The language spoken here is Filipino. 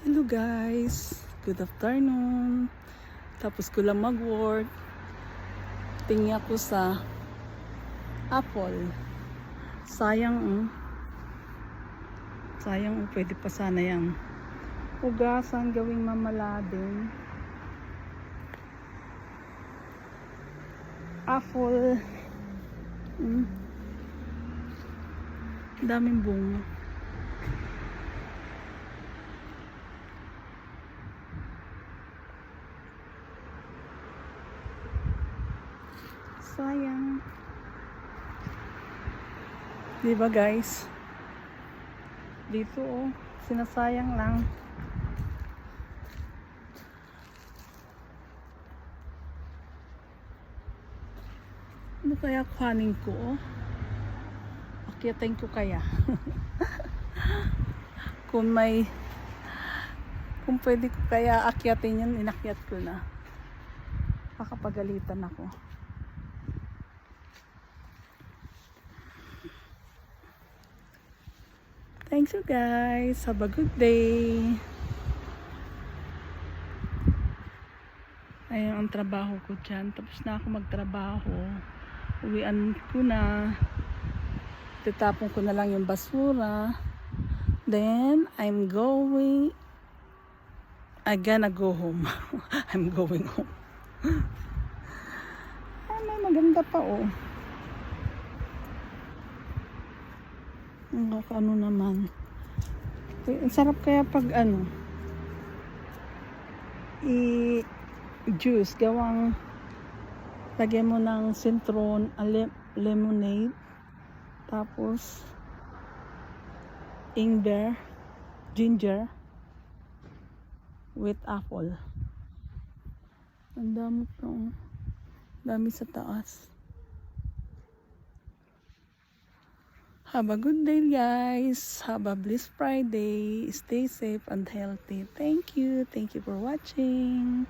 Hello guys, good afternoon. Tapos ko lang mag-work. Tingin ako sa apple. Sayang sayang pwede pa sana yan. Ugasan gawing mamalading. Apple. Daming bunga. Sayang. Diba guys? Dito sinasayang lang. Ano kaya kuhanin ko? Akyatin ko kaya? kung pwede ko kaya akyatin yan, inakyat ko na. Kakapagalitan ako. Thanks you guys. Have a good day. Ayun ang trabaho ko dyan. Tapos na ako magtrabaho. Uwian ko na. Tatapon ko na lang yung basura. Then, I'm gonna go home. I'm going home. Ay, may maganda pa Ano naman. Ang sarap kaya pag juice gawang lagyan mo ng citron, lemonade, tapos ingwer, ginger with apple. Ang dami dami sa taas. Have a good day guys. Have a blessed Friday. Stay safe and healthy. Thank you for watching.